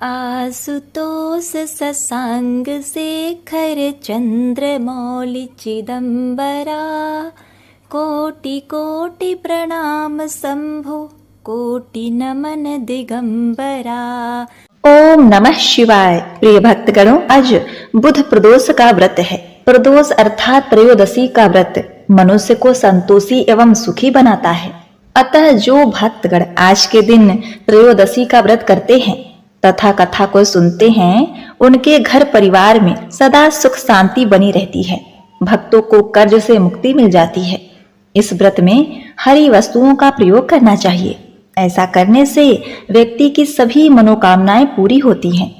आशुतोष शशांक शेखर चंद्रमौलि चिदंबरा कोटि कोटि प्रणाम शंभो कोटि नमन दिगंबरा। ओम नमः शिवाय। प्रिय भक्तगणों, आज बुध प्रदोष का व्रत है। प्रदोष अर्थात त्रयोदशी का व्रत मनुष्य को संतोषी एवं सुखी बनाता है। अतः जो भक्तगण आज के दिन त्रयोदशी का व्रत करते हैं तथा कथा को सुनते हैं, उनके घर परिवार में सदा सुख शांति बनी रहती है। भक्तों को कर्ज से मुक्ति मिल जाती है। इस व्रत में हरी वस्तुओं का प्रयोग करना चाहिए। ऐसा करने से व्यक्ति की सभी मनोकामनाएं पूरी होती हैं।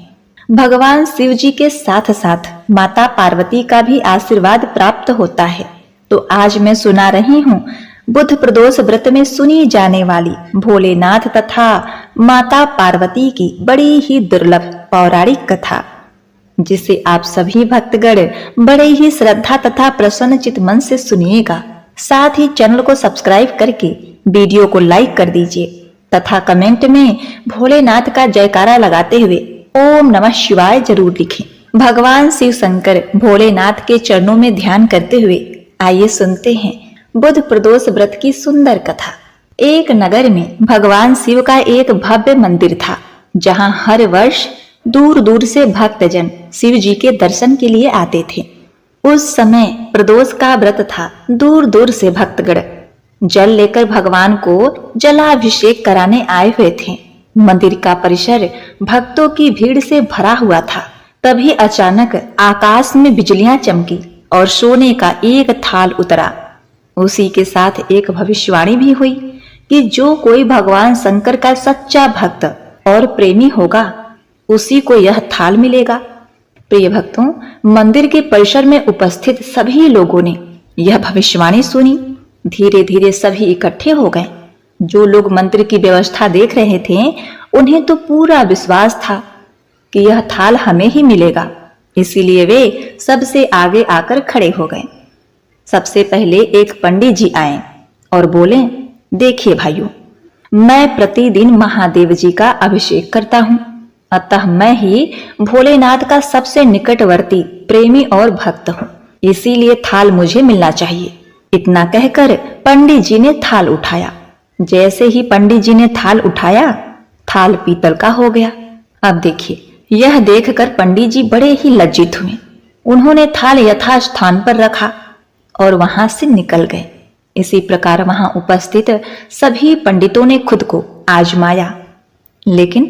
भगवान शिव जी के साथ साथ माता पार्वती का भी आशीर्वाद प्राप्त होता है। तो आज मैं सुना रही हूँ बुध प्रदोष व्रत में सुनी जाने वाली भोलेनाथ तथा माता पार्वती की बड़ी ही दुर्लभ पौराणिक कथा, जिसे आप सभी भक्तगण बड़े ही श्रद्धा तथा प्रसन्न चित मन से सुनिएगा। साथ ही चैनल को सब्सक्राइब करके वीडियो को लाइक कर दीजिए तथा कमेंट में भोलेनाथ का जयकारा लगाते हुए ओम नमः शिवाय जरूर लिखें। भगवान शिव शंकर भोलेनाथ के चरणों में ध्यान करते हुए आइए सुनते हैं बुध प्रदोष व्रत की सुंदर कथा। एक नगर में भगवान शिव का एक भव्य मंदिर था, जहां हर वर्ष दूर दूर से भक्तजन शिव जी के दर्शन के लिए आते थे। उस समय प्रदोष का व्रत था। दूर दूर से भक्तगण जल लेकर भगवान को जलाभिषेक कराने आए हुए थे। मंदिर का परिसर भक्तों की भीड़ से भरा हुआ था। तभी अचानक आकाश में बिजलियां चमकी और सोने का एक थाल उतरा। उसी के साथ एक भविष्यवाणी भी हुई कि जो कोई भगवान शंकर का सच्चा भक्त और प्रेमी होगा, उसी को यह थाल मिलेगा। प्रिय भक्तों, मंदिर के परिसर में उपस्थित सभी लोगों ने यह भविष्यवाणी सुनी। धीरे धीरे सभी इकट्ठे हो गए। जो लोग मंदिर की व्यवस्था देख रहे थे, उन्हें तो पूरा विश्वास था कि यह थाल हमें ही मिलेगा। इसीलिए वे सबसे आगे आकर खड़े हो गए। सबसे पहले एक पंडित जी आए और बोले, देखिए भाइयों, मैं प्रतिदिन महादेव जी का अभिषेक करता हूँ, अतः मैं ही भोलेनाथ का सबसे निकटवर्ती प्रेमी और भक्त हूँ, इसीलिए थाल मुझे मिलना चाहिए। इतना कहकर पंडित जी ने थाल उठाया। जैसे ही पंडित जी ने थाल उठाया, थाल पीतल का हो गया। अब देखिए, यह देखकर पंडित जी बड़े ही लज्जित हुए। उन्होंने थाल यथास्थान पर रखा और वहां से निकल गए। इसी प्रकार वहां उपस्थित सभी पंडितों ने खुद को आजमाया, लेकिन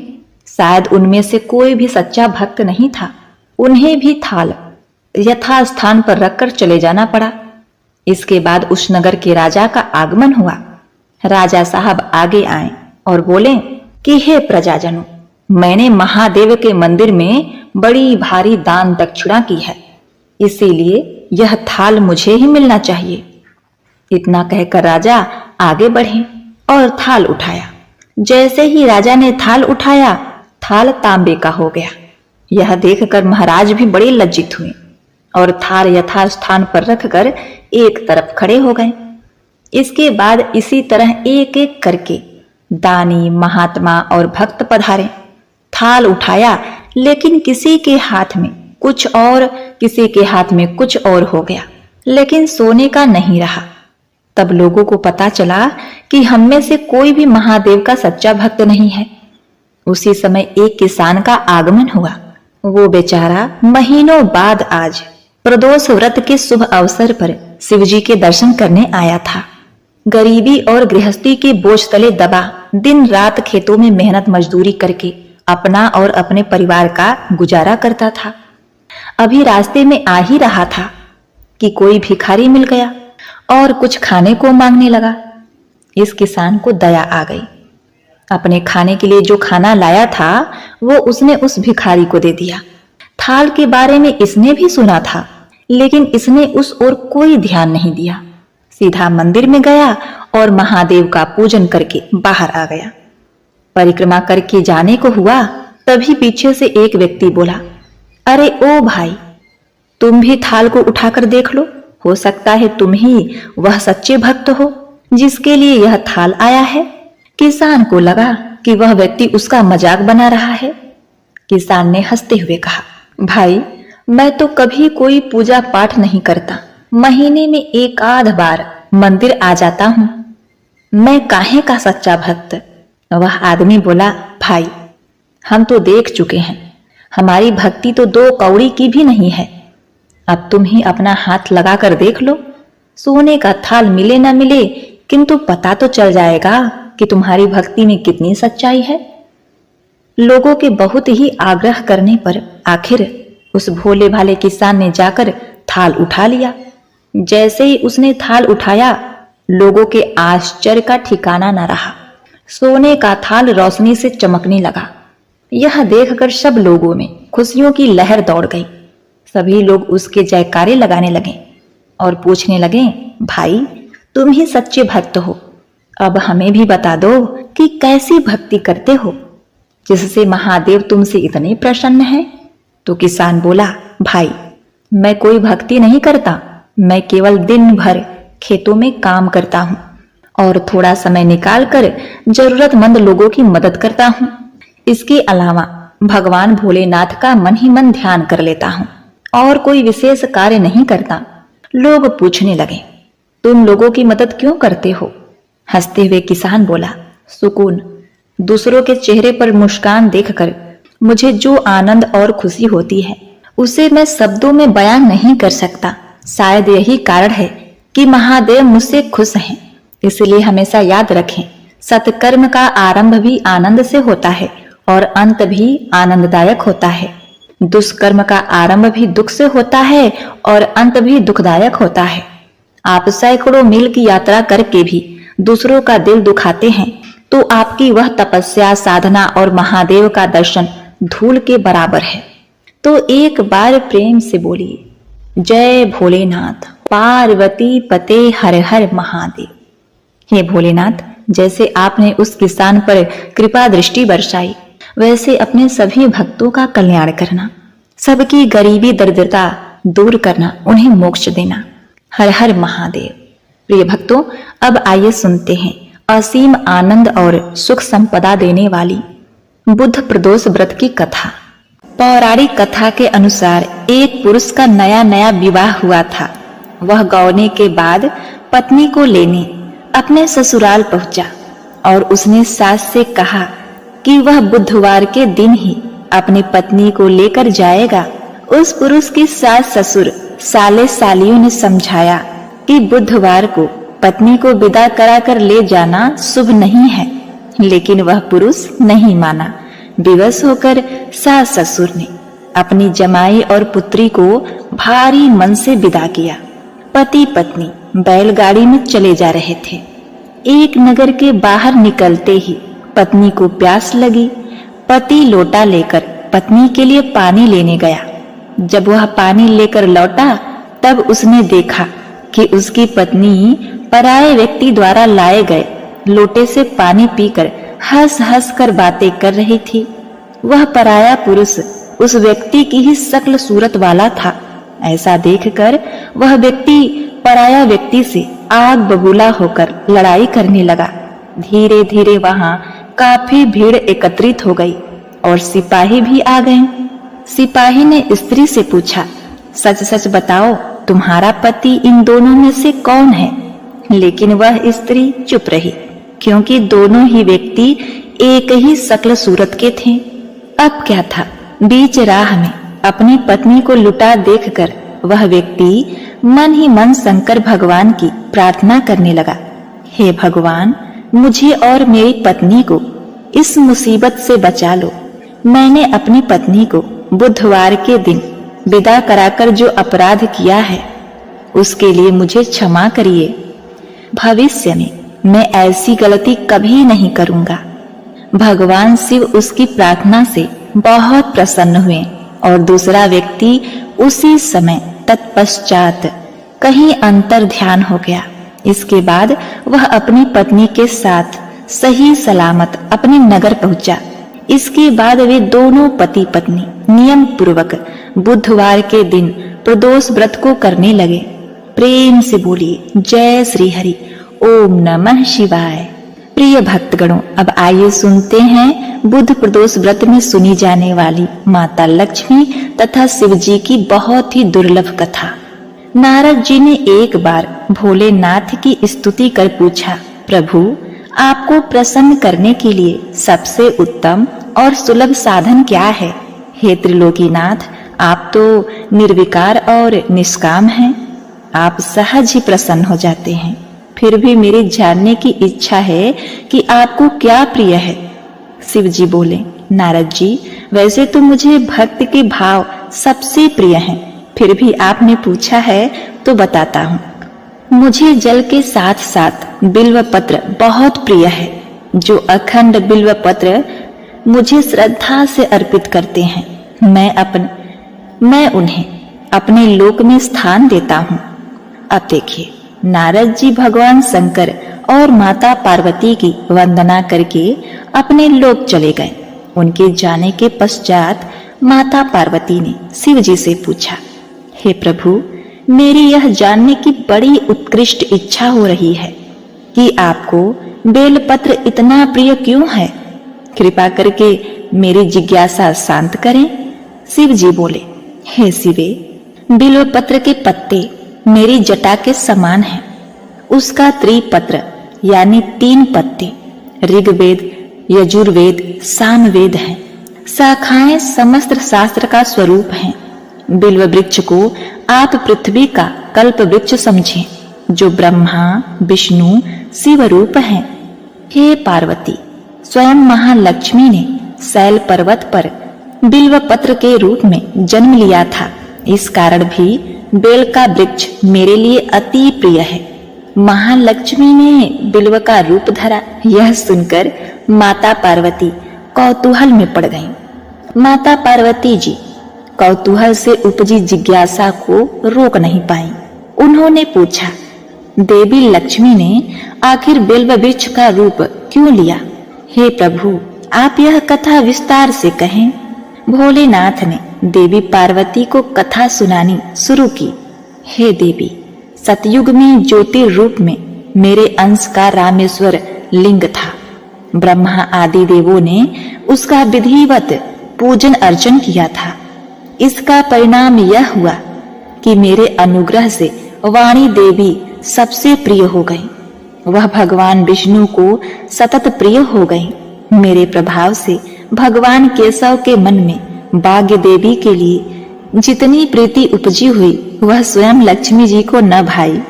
शायद उनमें से कोई भी सच्चा भक्त नहीं था। उन्हें भी थाल यथास्थान पर रखकर चले जाना पड़ा। इसके बाद उस नगर के राजा का आगमन हुआ। राजा साहब आगे आए और बोले कि हे प्रजाजनों, मैंने महादेव के मंदिर में बड़ी भारी दान दक्षिणा की है, इसीलिए यह थाल मुझे ही मिलना चाहिए। इतना कहकर राजा आगे बढ़े और थाल उठाया। जैसे ही राजा ने थाल उठाया, थाल तांबे का हो गया। यह देखकर महाराज भी बड़े लज्जित हुए और थाल यथास्थान पर रखकर एक तरफ खड़े हो गए। इसके बाद इसी तरह एक एक करके दानी, महात्मा और भक्त पधारे। थाल उठाया, लेकिन किसी के हाथ में कुछ और, किसी के हाथ में कुछ और हो गया, लेकिन सोने का नहीं रहा। तब लोगों को पता चला कि हम में से कोई भी महादेव का सच्चा भक्त नहीं है। उसी समय एक किसान का आगमन हुआ। वो बेचारा महीनों बाद आज प्रदोष व्रत के शुभ अवसर पर शिव जी के दर्शन करने आया था। गरीबी और गृहस्थी के बोझ तले दबा दिन रात खेतों में मेहनत मजदूरी करके अपना और अपने परिवार का गुजारा करता था। अभी रास्ते में आ ही रहा था कि कोई भिखारी मिल गया और कुछ खाने को मांगने लगा। इस किसान को दया आ गई। अपने खाने के लिए जो खाना लाया था, वो उसने उस भिखारी को दे दिया। थाल के बारे में इसने भी सुना था, लेकिन इसने उस ओर कोई ध्यान नहीं दिया। सीधा मंदिर में गया और महादेव का पूजन करके बाहर आ गया। परिक्रमा करके जाने को हुआ, तभी पीछे से एक व्यक्ति बोला, अरे ओ भाई, तुम भी थाल को उठाकर देख लो, हो सकता है तुम ही वह सच्चे भक्त हो जिसके लिए यह थाल आया है। किसान को लगा कि वह व्यक्ति उसका मजाक बना रहा है, किसान ने हंसते हुए कहा, भाई मैं तो कभी कोई पूजा पाठ नहीं करता, महीने में एक आध बार मंदिर आ जाता हूं, मैं काहे का सच्चा भक्त। वह आदमी बोला, भाई हम तो देख चुके हैं, हमारी भक्ति तो 2 कौड़ी की भी नहीं है। अब तुम ही अपना हाथ लगा कर देख लो, सोने का थाल मिले ना मिले, किंतु पता तो चल जाएगा कि तुम्हारी भक्ति में कितनी सच्चाई है। लोगों के बहुत ही आग्रह करने पर आखिर उस भोले भाले किसान ने जाकर थाल उठा लिया। जैसे ही उसने थाल उठाया, लोगों के आश्चर्य का ठिकाना न रहा। सोने का थाल रोशनी से चमकने लगा। यह देखकर सब लोगों में खुशियों की लहर दौड़ गई। सभी लोग उसके जयकारे लगाने लगे और पूछने लगे, भाई तुम ही सच्चे भक्त हो, अब हमें भी बता दो कि कैसी भक्ति करते हो जिससे महादेव तुमसे इतने प्रसन्न हैं। तो किसान बोला, भाई मैं कोई भक्ति नहीं करता, मैं केवल दिन भर खेतों में काम करता हूँ और थोड़ा समय निकालकर जरूरतमंद लोगों की मदद करता हूँ। इसके अलावा भगवान भोलेनाथ का मन ही मन ध्यान कर लेता हूँ और कोई विशेष कार्य नहीं करता। लोग पूछने लगे, तुम लोगों की मदद क्यों करते हो? हंसते हुए किसान बोला, सुकून, दूसरों के चेहरे पर मुस्कान देखकर मुझे जो आनंद और खुशी होती है उसे मैं शब्दों में बयान नहीं कर सकता। शायद यही कारण है कि महादेव मुझसे खुश हैं। इसलिए हमेशा याद रखें, सत्कर्म का आरंभ भी आनंद से होता है और अंत भी आनंददायक होता है। दुष्कर्म का आरंभ भी दुख से होता है और अंत भी दुखदायक होता है। आप सैकड़ों मील की यात्रा करके भी दूसरों का दिल दुखाते हैं तो आपकी वह तपस्या, साधना और महादेव का दर्शन धूल के बराबर है। तो एक बार प्रेम से बोलिए, जय भोलेनाथ, पार्वती पते हर हर महादेव। हे भोलेनाथ, जैसे आपने उस किसान पर कृपा दृष्टि बरसाई, वैसे अपने सभी भक्तों का कल्याण करना, सबकी गरीबी दरिद्रता दूर करना, उन्हें मोक्ष देना। हर हर महादेव। प्रिय भक्तों, अब आइए सुनते हैं असीम आनंद और सुख संपदा देने वाली बुद्ध प्रदोष व्रत की कथा। पौराणिक कथा के अनुसार एक पुरुष का नया नया विवाह हुआ था। वह गौने के बाद पत्नी को लेने अपने ससुराल पहुंचा और उसने सास से कहा कि वह बुधवार के दिन ही अपनी पत्नी को लेकर जाएगा। उस पुरुष की सास ससुर साले सालियों ने समझाया कि बुधवार को पत्नी को विदा कराकर ले जाना शुभ नहीं है, लेकिन वह पुरुष नहीं माना। विवश होकर सास ससुर ने अपनी जमाई और पुत्री को भारी मन से विदा किया। पति पत्नी बैलगाड़ी में चले जा रहे थे। एक नगर के बाहर निकलते ही पत्नी को प्यास लगी। पति लोटा लेकर पत्नी के लिए पानी लेने गया। जब वह पानी लेकर लौटा तब उसने देखा कि उसकी पत्नी पराये व्यक्ति द्वारा लाए गए लोटे से पानी पीकर हंस हंस कर बातें कर रही थी। वह पराया पुरुष उस व्यक्ति की ही शक्ल सूरत वाला था। ऐसा देखकर वह व्यक्ति पराया व्यक्ति से आग बबूला होकर लड़ाई करने लगा। धीरे धीरे वहां काफी भीड़ एकत्रित हो गई और सिपाही भी आ गए। सिपाही ने स्त्री से पूछा, सच सच बताओ, तुम्हारा पति इन दोनों में से कौन है? लेकिन वह स्त्री चुप रही, क्योंकि दोनों ही व्यक्ति एक ही शक्ल सूरत के थे। अब क्या था, बीच राह में अपनी पत्नी को लुटा देखकर वह व्यक्ति मन ही मन शंकर भगवान की प्रार्थना करने लगा, हे भगवान, मुझे और मेरी पत्नी को इस मुसीबत से बचा लो। मैंने अपनी पत्नी को बुधवार के दिन विदा कराकर जो अपराध किया है उसके लिए मुझे क्षमा करिए। भविष्य में मैं ऐसी गलती कभी नहीं करूंगा। भगवान शिव उसकी प्रार्थना से बहुत प्रसन्न हुए और दूसरा व्यक्ति उसी समय तत्पश्चात कहीं अंतर ध्यान हो गया। इसके बाद वह अपनी पत्नी के साथ सही सलामत अपने नगर पहुंचा। इसके बाद वे दोनों पति पत्नी नियम पूर्वक बुधवार के दिन प्रदोष व्रत को करने लगे। प्रेम से बोलिए, जय श्री हरि, ओम नमः शिवाय। प्रिय भक्तगणों, अब आइए सुनते हैं बुध प्रदोष व्रत में सुनी जाने वाली माता लक्ष्मी तथा शिव जी की बहुत ही दुर्लभ कथा। नारद जी ने एक बार भोलेनाथ की स्तुति कर पूछा, प्रभु, आपको प्रसन्न करने के लिए सबसे उत्तम और सुलभ साधन क्या है? हे त्रिलोकीनाथ, आप तो निर्विकार और निष्काम हैं। आप सहज ही प्रसन्न हो जाते हैं। फिर भी मेरी जानने की इच्छा है कि आपको क्या प्रिय है। शिव जी बोले, नारद जी, वैसे तो मुझे भक्ति के भाव सबसे प्रिय हैं, फिर भी आपने पूछा है तो बताता हूँ। मुझे जल के साथ साथ बिल्व पत्र बहुत प्रिय है। जो अखंड बिल्व पत्र मुझे श्रद्धा से अर्पित करते हैं, मैं उन्हें अपने लोक में स्थान देता हूँ। अब देखिए, नारद जी भगवान शंकर और माता पार्वती की वंदना करके अपने लोक चले गए। उनके जाने के पश्चात माता पार्वती ने शिव जी से पूछा, हे प्रभु, मेरी यह जानने की बड़ी उत्कृष्ट इच्छा हो रही है कि आपको बेलपत्र इतना प्रिय क्यों है। कृपा करके मेरी जिज्ञासा शांत करें। शिव जी बोले, हे शिवे, बिल्वपत्र के पत्ते मेरी जटा के समान हैं। उसका त्रिपत्र यानी 3 पत्ते ऋग्वेद, यजुर्वेद, सामवेद हैं। शाखाएं समस्त शास्त्र का स्वरूप हैं। बिल्व वृक्ष को आप पृथ्वी का कल्प वृक्ष समझें, जो ब्रह्मा, विष्णु, शिव रूप हैं। हे पार्वती, स्वयं महालक्ष्मी ने शैल पर्वत पर बिल्व पत्र के रूप में जन्म लिया था। इस कारण भी बेल का वृक्ष मेरे लिए अति प्रिय है। महालक्ष्मी ने बिल्व का रूप धरा। यह सुनकर माता पार्वती कौतूहल में पड़ गईं। माता पार्वती जी कौतूहल से उपजी जिज्ञासा को रोक नहीं पाई। उन्होंने पूछा, देवी लक्ष्मी ने आखिर बिल्व वृक्ष का रूप क्यों लिया? हे प्रभु, आप यह कथा विस्तार से कहें। भोलेनाथ ने देवी पार्वती को कथा सुनानी शुरू की। हे देवी, सतयुग में ज्योतिर्रूप में मेरे अंश का रामेश्वर लिंग था। ब्रह्मा आदि देवों ने उसका विधिवत पूजन अर्चन किया था। इसका परिणाम यह हुआ कि मेरे अनुग्रह से वाणी देवी सबसे प्रिय हो गई। वह भगवान विष्णु को सतत प्रिय हो गई। मेरे प्रभाव से भगवान केशव के मन में भाग्य देवी के लिए जितनी प्रीति उपजी हुई, वह स्वयं लक्ष्मी जी को न भाई।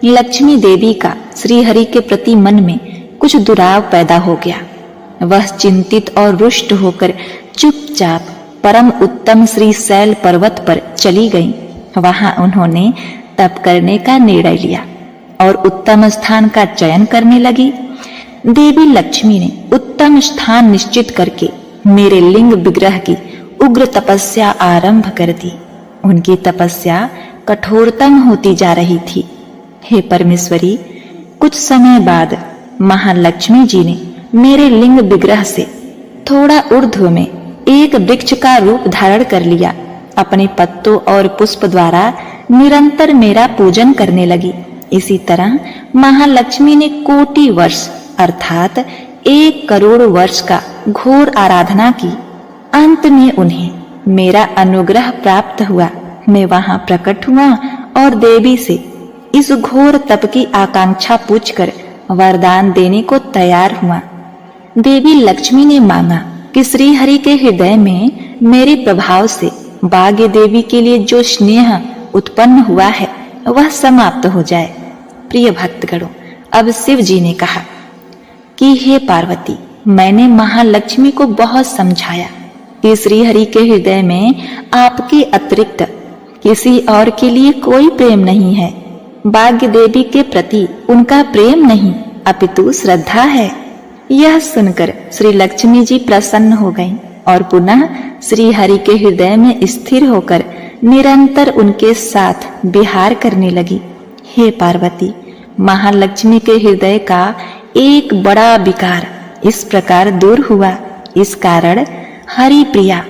लक्ष्मी देवी का श्री हरि के प्रति मन में कुछ दुराव पैदा हो गया। वह चिंतित और रुष्ट होकर चुपचाप परम उत्तम श्री शैल पर्वत पर चली गई। वहां उन्होंने तप करने का निर्णय लिया और उत्तम स्थान का चयन करने लगी। देवी लक्ष्मी ने उत्तम स्थान निश्चित करके मेरे लिंग विग्रह की उग्र तपस्या आरंभ कर दी। उनकी तपस्या कठोरतम होती जा रही थी। हे परमेश्वरी, कुछ समय बाद महालक्ष्मी जी ने मेरे लिंग विग्रह से थोड़ा ऊर्ध्व में एक वृक्ष का रूप धारण कर लिया। अपने पत्तों और पुष्प द्वारा निरंतर मेरा पूजन करने लगी। इसी तरह महालक्ष्मी ने कोटि वर्ष अर्थात 1 करोड़ वर्ष का घोर आराधना की। अंत में उन्हें मेरा अनुग्रह प्राप्त हुआ। मैं वहां प्रकट हुआ और देवी से इस घोर तप की आकांक्षा पूछकर वरदान देने को तैयार हुआ। देवी लक्ष्मी ने मांगा कि श्री हरि के हृदय में मेरे प्रभाव से भाग्य देवी के लिए जो स्नेह उत्पन्न हुआ है वह समाप्त हो जाए। प्रिय भक्तगणों, अब शिव जी ने कहा कि हे पार्वती, मैंने महालक्ष्मी को बहुत समझाया कि श्री हरि के हृदय में आपके अतिरिक्त किसी और के लिए कोई प्रेम नहीं है। भाग्य देवी के प्रति उनका प्रेम नहीं अपितु श्रद्धा है। यह सुनकर श्री लक्ष्मी जी प्रसन्न हो गईं और पुनः श्री हरि के हृदय में स्थिर होकर निरंतर उनके साथ विहार करने लगी। हे पार्वती, महालक्ष्मी के हृदय का एक बड़ा विकार इस प्रकार दूर हुआ। इस कारण हरि प्रिया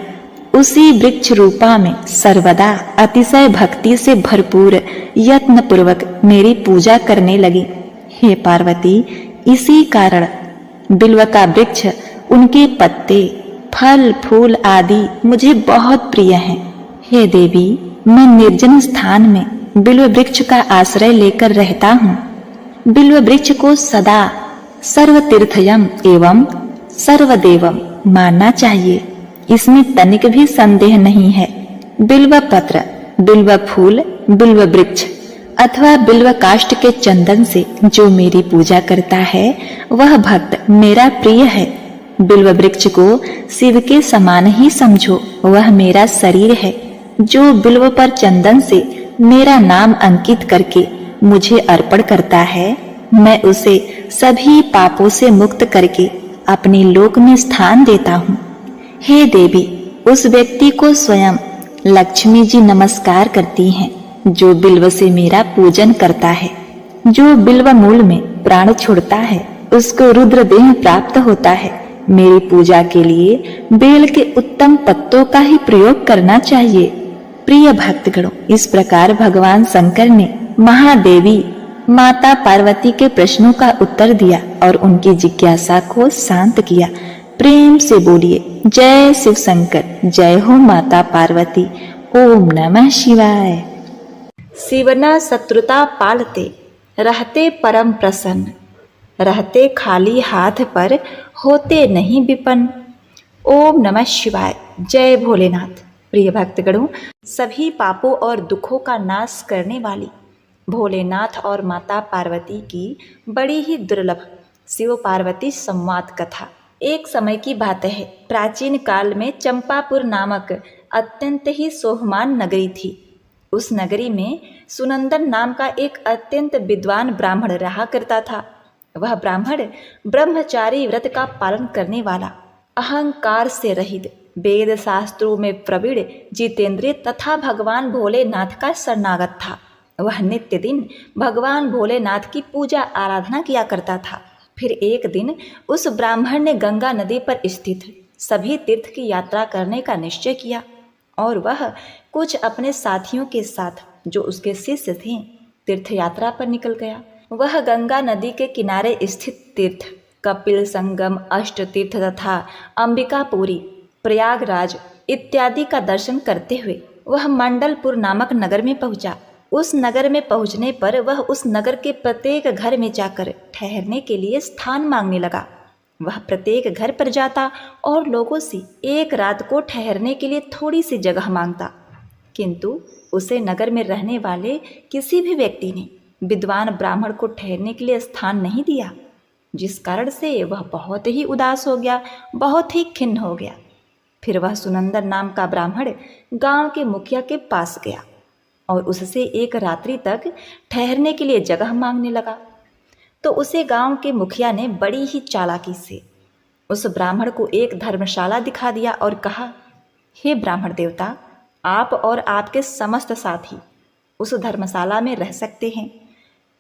उसी वृक्ष रूपा में सर्वदा अतिशय भक्ति से भरपूर यत्न पूर्वक मेरी पूजा करने लगी। हे पार्वती, इसी कारण बिल्व का वृक्ष, उनके पत्ते, फल फूल आदि मुझे बहुत प्रिय हैं। हे देवी, मैं निर्जन स्थान में बिल्व वृक्ष का आश्रय लेकर रहता हूँ। बिल्व वृक्ष को सदा सर्वतीर्थयम एवं सर्वदेवम मानना चाहिए, इसमें तनिक भी संदेह नहीं है। बिल्व पत्र, बिल्व फूल, बिल्व वृक्ष अथवा बिल्व काष्ठ के चंदन से जो मेरी पूजा करता है वह भक्त मेरा प्रिय है। बिल्व वृक्ष को शिव के समान ही समझो, वह मेरा शरीर है। जो बिल्व पर चंदन से मेरा नाम अंकित करके मुझे अर्पण करता है, मैं उसे सभी पापों से मुक्त करके अपने लोक में स्थान देता हूँ। हे देवी, उस व्यक्ति को स्वयं लक्ष्मी जी नमस्कार करती हैं जो बिल्व से मेरा पूजन करता है। जो बिल्व मूल में प्राण छोड़ता है उसको रुद्र देह प्राप्त होता है। मेरी पूजा के लिए बेल के उत्तम पत्तों का ही प्रयोग करना चाहिए। प्रिय भक्तगणों, इस प्रकार भगवान शंकर ने महादेवी माता पार्वती के प्रश्नों का उत्तर दिया और उनकी जिज्ञासा को शांत किया। प्रेम से बोलिए जय शिव शंकर, जय हो माता पार्वती। ओम नमः शिवाय। शिवना शत्रुता पालते, रहते परम प्रसन्न, रहते खाली हाथ पर, होते नहीं विपन्न। ओम नमः शिवाय। जय भोलेनाथ। प्रिय भक्तगणों, सभी पापों और दुखों का नाश करने वाली भोलेनाथ और माता पार्वती की बड़ी ही दुर्लभ शिव पार्वती संवाद कथा। एक समय की बात है, प्राचीन काल में चंपापुर नामक अत्यंत ही शोभमान नगरी थी। उस नगरी में सुनंदन नाम का एक अत्यंत विद्वान ब्राह्मण रहा करता था। वह ब्राह्मण ब्रह्मचारी व्रत का पालन करने वाला, अहंकार से रहित, वेद शास्त्रों में प्रवीण, जितेंद्रिय तथा भगवान भोलेनाथ का शरणागत था। वह नित्य दिन भगवान भोलेनाथ की पूजा आराधना किया करता था। फिर एक दिन उस ब्राह्मण ने गंगा नदी पर स्थित सभी तीर्थ की यात्रा करने का निश्चय किया और वह कुछ अपने साथियों के साथ, जो उसके शिष्य थे, तीर्थ यात्रा पर निकल गया। वह गंगा नदी के किनारे स्थित तीर्थ कपिल संगम, अष्ट तीर्थ तथा अंबिकापुरी, प्रयागराज इत्यादि का दर्शन करते हुए वह मंडलपुर नामक नगर में पहुंचा। उस नगर में पहुंचने पर वह उस नगर के प्रत्येक घर में जाकर ठहरने के लिए स्थान मांगने लगा। वह प्रत्येक घर पर जाता और लोगों से एक रात को ठहरने के लिए थोड़ी सी जगह मांगता, किंतु उसे नगर में रहने वाले किसी भी व्यक्ति ने विद्वान ब्राह्मण को ठहरने के लिए स्थान नहीं दिया, जिस कारण से वह बहुत ही उदास हो गया, बहुत ही खिन्न हो गया। फिर वह सुनंदन नाम का ब्राह्मण गांव के मुखिया के पास गया और उससे एक रात्रि तक ठहरने के लिए जगह मांगने लगा। तो उसे गांव के मुखिया ने बड़ी ही चालाकी से उस ब्राह्मण को एक धर्मशाला दिखा दिया और कहा, हे ब्राह्मण देवता, आप और आपके समस्त साथी उस धर्मशाला में रह सकते हैं।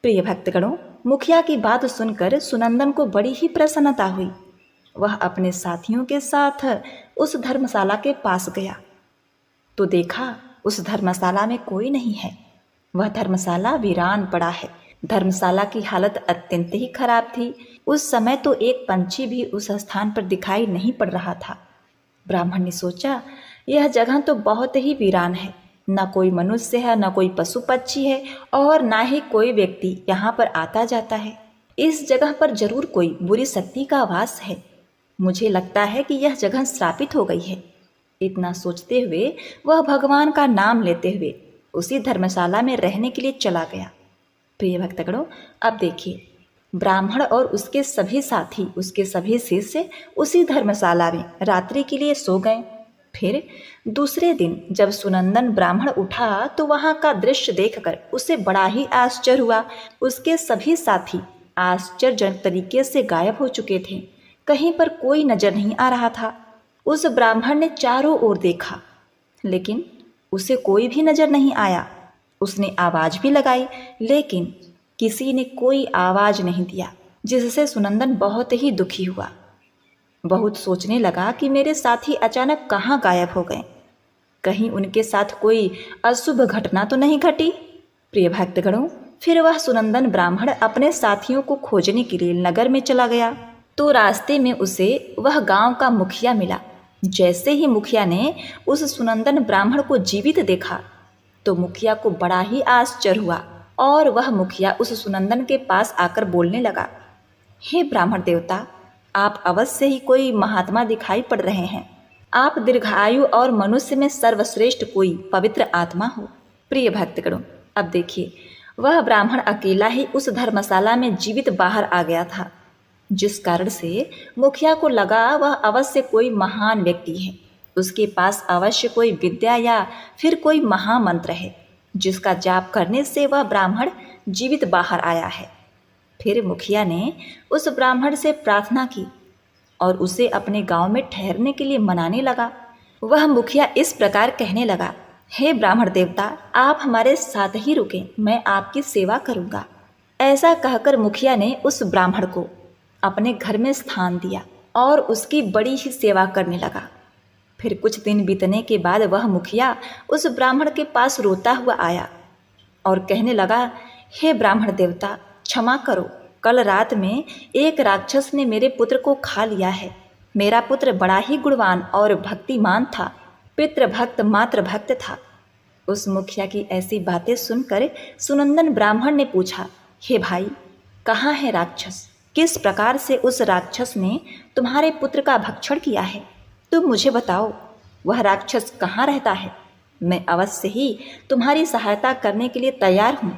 प्रिय भक्तगणों, मुखिया की बात सुनकर सुनंदन को बड़ी ही प्रसन्नता हुई। वह अपने साथियों के साथ उस धर्मशाला के पास गया तो देखा उस धर्मशाला में कोई नहीं है। वह धर्मशाला वीरान पड़ा है। धर्मशाला की हालत अत्यंत ही खराब थी। उस समय तो एक पंछी भी उस स्थान पर दिखाई नहीं पड़ रहा था। ब्राह्मण ने सोचा, यह जगह तो बहुत ही वीरान है, न कोई मनुष्य है, न कोई पशु पक्षी है और न ही कोई व्यक्ति यहाँ पर आता जाता है। इस जगह पर जरूर कोई बुरी शक्ति का वास है। मुझे लगता है कि यह जगह श्रापित हो गई है। इतना सोचते हुए वह भगवान का नाम लेते हुए उसी धर्मशाला में रहने के लिए चला गया। प्रिय भक्तगणों, अब देखिए, ब्राह्मण और उसके सभी साथी, उसके सभी शिष्य उसी धर्मशाला में रात्रि के लिए सो गए। फिर दूसरे दिन जब सुनंदन ब्राह्मण उठा तो वहां का दृश्य देखकर उसे बड़ा ही आश्चर्य हुआ। उसके सभी साथी आश्चर्यजनक तरीके से गायब हो चुके थे। कहीं पर कोई नजर नहीं आ रहा था। उस ब्राह्मण ने चारों ओर देखा, लेकिन उसे कोई भी नजर नहीं आया। उसने आवाज भी लगाई, लेकिन किसी ने कोई आवाज नहीं दिया, जिससे सुनंदन बहुत ही दुखी हुआ। बहुत सोचने लगा कि मेरे साथी अचानक कहाँ गायब हो गए, कहीं उनके साथ कोई अशुभ घटना तो नहीं घटी। प्रिय भक्तगणों, फिर वह सुनंदन ब्राह्मण अपने साथियों को खोजने के लिए नगर में चला गया। तो रास्ते में उसे वह गांव का मुखिया मिला। जैसे ही मुखिया ने उस सुनंदन ब्राह्मण को जीवित देखा तो मुखिया को बड़ा ही आश्चर्य हुआ और वह मुखिया उस सुनंदन के पास आकर बोलने लगा, हे ब्राह्मण देवता, आप अवश्य ही कोई महात्मा दिखाई पड़ रहे हैं। आप दीर्घायु और मनुष्य में सर्वश्रेष्ठ कोई पवित्र आत्मा हो। प्रिय भक्तगणों, अब देखिए, वह ब्राह्मण अकेला ही उस धर्मशाला में जीवित बाहर आ गया था, जिस कारण से मुखिया को लगा वह अवश्य कोई महान व्यक्ति है। उसके पास अवश्य कोई विद्या या फिर कोई महामंत्र है, जिसका जाप करने से वह ब्राह्मण जीवित बाहर आया है। फिर मुखिया ने उस ब्राह्मण से प्रार्थना की और उसे अपने गांव में ठहरने के लिए मनाने लगा। वह मुखिया इस प्रकार कहने लगा, हे ब्राह्मण देवता, आप हमारे साथ ही रुकें, मैं आपकी सेवा करूंगा। ऐसा कहकर मुखिया ने उस ब्राह्मण को अपने घर में स्थान दिया और उसकी बड़ी ही सेवा करने लगा। फिर कुछ दिन बीतने के बाद वह मुखिया उस ब्राह्मण के पास रोता हुआ आया और कहने लगा, हे ब्राह्मण देवता, क्षमा करो, कल रात में एक राक्षस ने मेरे पुत्र को खा लिया है। मेरा पुत्र बड़ा ही गुणवान और भक्तिमान था, पितृभक्त मातृ भक्त था। उस मुखिया की ऐसी बातें सुनकर सुनंदन ब्राह्मण ने पूछा, हे भाई, कहाँ है राक्षस? किस प्रकार से उस राक्षस ने तुम्हारे पुत्र का भक्षण किया है? तुम मुझे बताओ, वह राक्षस कहाँ रहता है? मैं अवश्य ही तुम्हारी सहायता करने के लिए तैयार हूँ।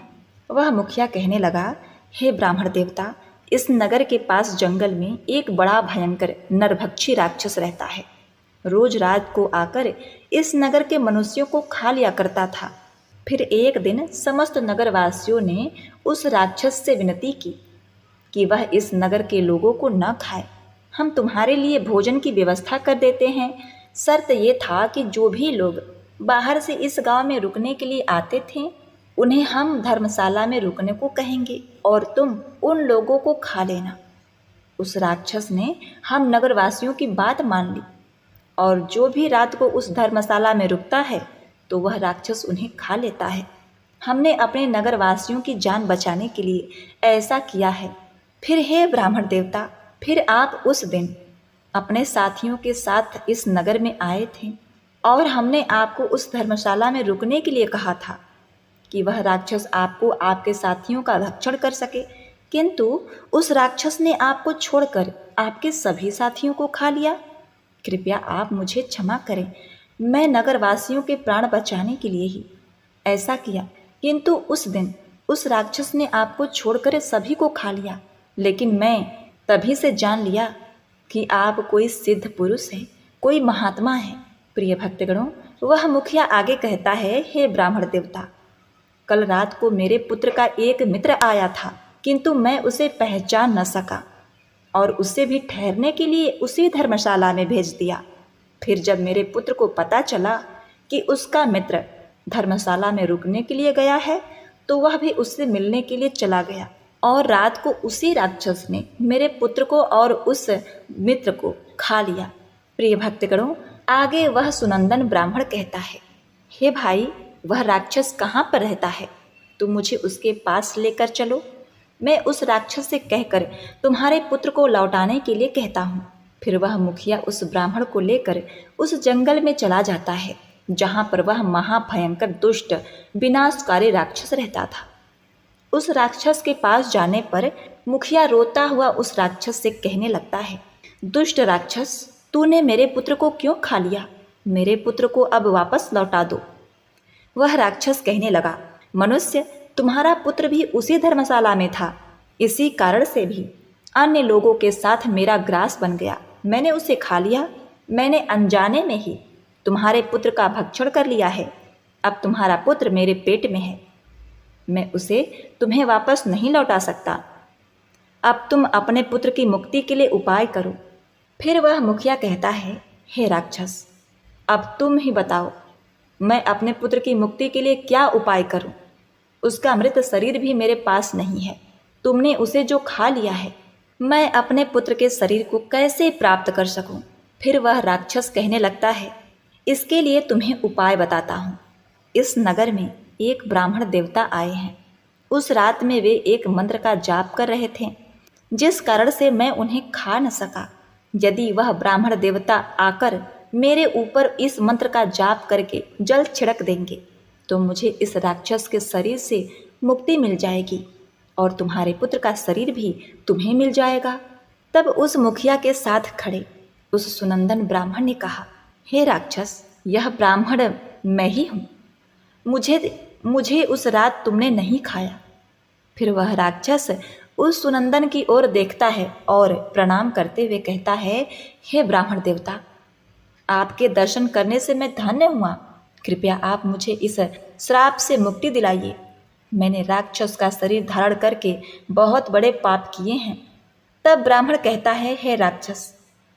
वह मुखिया कहने लगा, हे ब्राह्मण देवता, इस नगर के पास जंगल में एक बड़ा भयंकर नरभक्षी राक्षस रहता है। रोज रात को आकर इस नगर के मनुष्यों को खा लिया करता था। फिर एक दिन समस्त नगरवासियों ने उस राक्षस से विनती की कि वह इस नगर के लोगों को न खाए। हम तुम्हारे लिए भोजन की व्यवस्था कर देते हैं। शर्त ये था कि जो भी लोग बाहर से इस गांव में रुकने के लिए आते थे, उन्हें हम धर्मशाला में रुकने को कहेंगे और तुम उन लोगों को खा लेना। उस राक्षस ने हम नगरवासियों की बात मान ली और जो भी रात को उस धर्मशाला में रुकता है तो वह राक्षस उन्हें खा लेता है। हमने अपने नगरवासियों की जान बचाने के लिए ऐसा किया है। फिर हे ब्राह्मण देवता, फिर आप उस दिन अपने साथियों के साथ इस नगर में आए थे और हमने आपको उस धर्मशाला में रुकने के लिए कहा था कि वह राक्षस आपको आपके साथियों का भक्षण कर सके, किंतु उस राक्षस ने आपको छोड़कर आपके सभी साथियों को खा लिया। कृपया आप मुझे क्षमा करें, मैं नगरवासियों के प्राण बचाने के लिए ही ऐसा किया, किंतु उस दिन उस राक्षस ने आपको छोड़कर सभी को खा लिया। लेकिन मैं तभी से जान लिया कि आप कोई सिद्ध पुरुष हैं, कोई महात्मा है। प्रिय भक्तगणों, वह मुखिया आगे कहता है, हे ब्राह्मण देवता, कल रात को मेरे पुत्र का एक मित्र आया था, किंतु मैं उसे पहचान न सका और उसे भी ठहरने के लिए उसी धर्मशाला में भेज दिया। फिर जब मेरे पुत्र को पता चला कि उसका मित्र धर्मशाला में रुकने के लिए गया है, तो वह भी उससे मिलने के लिए चला गया और रात को उसी राक्षस ने मेरे पुत्र को और उस मित्र को खा लिया। प्रिय भक्तगणों, आगे वह सुनंदन ब्राह्मण कहता है, हे भाई, वह राक्षस कहाँ पर रहता है? तुम मुझे उसके पास लेकर चलो। मैं उस राक्षस से कहकर तुम्हारे पुत्र को लौटाने के लिए कहता हूँ। फिर वह मुखिया उस ब्राह्मण को लेकर उस जंगल में चला जाता है, जहाँ पर वह महाभयंकर दुष्ट विनाशकारी राक्षस रहता था। उस राक्षस के पास जाने पर मुखिया रोता हुआ उस राक्षस से कहने लगता है, दुष्ट राक्षस, तूने मेरे पुत्र को क्यों खा लिया? मेरे पुत्र को अब वापस लौटा दो। वह राक्षस कहने लगा, मनुष्य, तुम्हारा पुत्र भी उसी धर्मशाला में था, इसी कारण से भी अन्य लोगों के साथ मेरा ग्रास बन गया। मैंने उसे खा लिया। मैंने अनजाने में ही तुम्हारे पुत्र का भक्षण कर लिया है। अब तुम्हारा पुत्र मेरे पेट में है, मैं उसे तुम्हें वापस नहीं लौटा सकता। अब तुम अपने पुत्र की मुक्ति के लिए उपाय करो। फिर वह मुखिया कहता है, हे राक्षस, अब तुम ही बताओ, मैं अपने पुत्र की मुक्ति के लिए क्या उपाय करूं? उसका मृत शरीर भी मेरे पास नहीं है। तुमने उसे जो खा लिया है, मैं अपने पुत्र के शरीर को कैसे प्राप्त कर सकूं? फिर वह राक्षस कहने लगता है, इसके लिए तुम्हें उपाय बताता हूँ। इस नगर में एक ब्राह्मण देवता आए हैं। उस रात में वे एक मंत्र का जाप कर रहे थे, जिस कारण से मैं उन्हें खा न सका। यदि वह ब्राह्मण देवता आकर मेरे ऊपर इस मंत्र का जाप करके जल छिड़क देंगे तो मुझे इस राक्षस के शरीर से मुक्ति मिल जाएगी और तुम्हारे पुत्र का शरीर भी तुम्हें मिल जाएगा। तब उस मुखिया के साथ खड़े उस सुनंदन ब्राह्मण ने कहा, हे राक्षस, यह ब्राह्मण मैं ही हूँ। मुझे उस रात तुमने नहीं खाया। फिर वह राक्षस उस सुनंदन की ओर देखता है और प्रणाम करते हुए कहता है, हे ब्राह्मण देवता, आपके दर्शन करने से मैं धन्य हुआ। कृपया आप मुझे इस श्राप से मुक्ति दिलाइए। मैंने राक्षस का शरीर धारण करके बहुत बड़े पाप किए हैं। तब ब्राह्मण कहता है, हे राक्षस,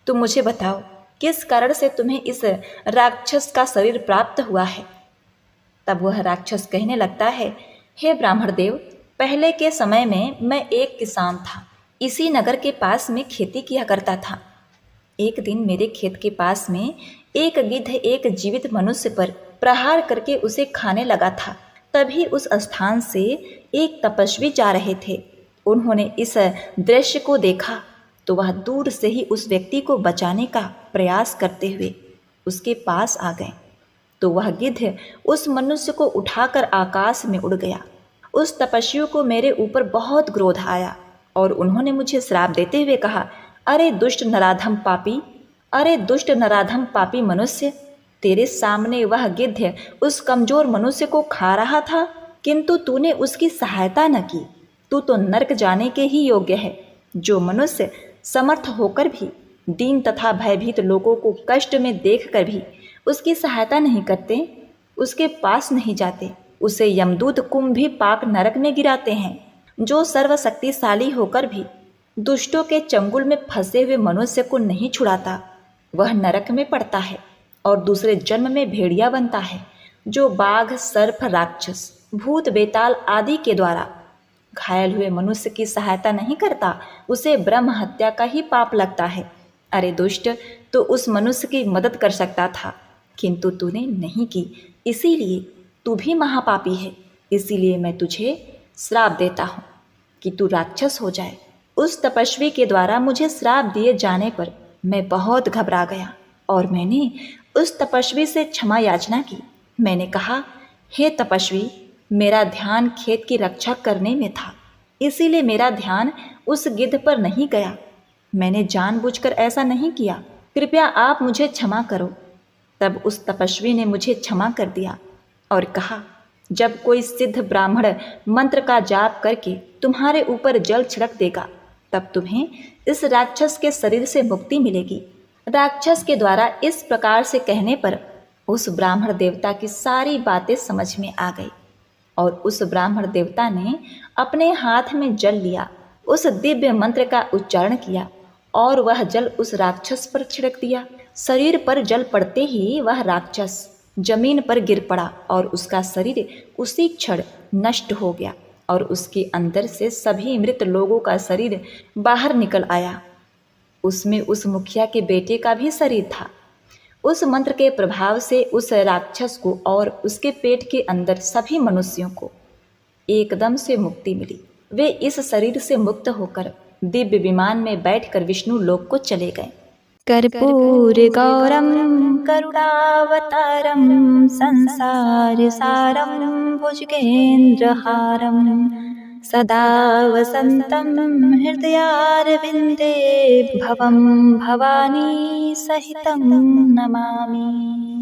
तुम मुझे बताओ किस कारण से तुम्हें इस राक्षस का शरीर प्राप्त हुआ है। तब वह राक्षस कहने लगता है, हे ब्राह्मण देव, पहले के समय में मैं एक किसान था। इसी नगर के पास में खेती किया करता था। एक दिन मेरे खेत के पास में एक गिद्ध एक जीवित मनुष्य पर प्रहार करके उसे खाने लगा था। तभी उस स्थान से एक तपस्वी जा रहे थे। उन्होंने इस दृश्य को देखा तो वह दूर से ही उस व्यक्ति को बचाने का प्रयास करते हुए उसके पास आ गए। तो वह गिद्ध उस मनुष्य को उठाकर आकाश में उड़ गया। उस तपस्वी को मेरे ऊपर बहुत क्रोध आया और उन्होंने मुझे श्राप देते हुए कहा, अरे दुष्ट नराधम पापी, अरे दुष्ट नराधम पापी मनुष्य, तेरे सामने वह गिद्ध उस कमजोर मनुष्य को खा रहा था, किंतु तूने उसकी सहायता न की। तू तो नरक जाने के ही योग्य है। जो मनुष्य समर्थ होकर भी दीन तथा भयभीत लोगों को कष्ट में देखकर भी उसकी सहायता नहीं करते, उसके पास नहीं जाते, उसे यमदूत कुंभी पाक नरक में गिराते हैं। जो सर्वशक्तिशाली होकर भी दुष्टों के चंगुल में फंसे हुए मनुष्य को नहीं छुड़ाता, वह नरक में पड़ता है और दूसरे जन्म में भेड़िया बनता है। जो बाघ, सर्प, राक्षस, भूत, बेताल आदि के द्वारा घायल हुए मनुष्य की सहायता नहीं करता, उसे ब्रह्म हत्या का ही पाप लगता है। अरे दुष्ट, तो उस मनुष्य की मदद कर सकता था, किंतु तूने नहीं की, इसीलिए तू भी महापापी है। इसीलिए मैं तुझे श्राप देता हूँ कि तू राक्षस हो जाए। उस तपस्वी के द्वारा मुझे श्राप दिए जाने पर मैं बहुत घबरा गया और मैंने उस तपस्वी से क्षमा याचना की। मैंने कहा, हे तपस्वी, मेरा ध्यान खेत की रक्षा करने में था, इसीलिए मेरा ध्यान उस गिद्ध पर नहीं गया। मैंने जानबूझकर ऐसा नहीं किया, कृपया आप मुझे क्षमा करो। तब उस तपस्वी ने मुझे क्षमा कर दिया और कहा, जब कोई सिद्ध ब्राह्मण मंत्र का जाप करके तुम्हारे ऊपर जल छिड़क देगा, तब तुम्हें इस राक्षस के शरीर से मुक्ति मिलेगी। राक्षस के द्वारा इस प्रकार से कहने पर उस ब्राह्मण देवता की सारी बातें समझ में आ गई और उस ब्राह्मण देवता ने अपने हाथ में जल लिया, उस दिव्य मंत्र का उच्चारण किया और वह जल उस राक्षस पर छिड़क दिया। शरीर पर जल पड़ते ही वह राक्षस जमीन पर गिर पड़ा और उसका शरीर उसी क्षण नष्ट हो गया और उसके अंदर से सभी मृत लोगों का शरीर बाहर निकल आया। उसमें उस मुखिया के बेटे का भी शरीर था। उस मंत्र के प्रभाव से उस राक्षस को और उसके पेट के अंदर सभी मनुष्यों को एकदम से मुक्ति मिली। वे इस शरीर से मुक्त होकर दिव्य विमान में बैठकर विष्णु लोक को चले गए। कर्पूर गौरम करुणावतारम संसार सारम भुजगेन्द्रहारम सदा वसन्तं हृदयारविन्दे भवं भवानी सहितं नमामि।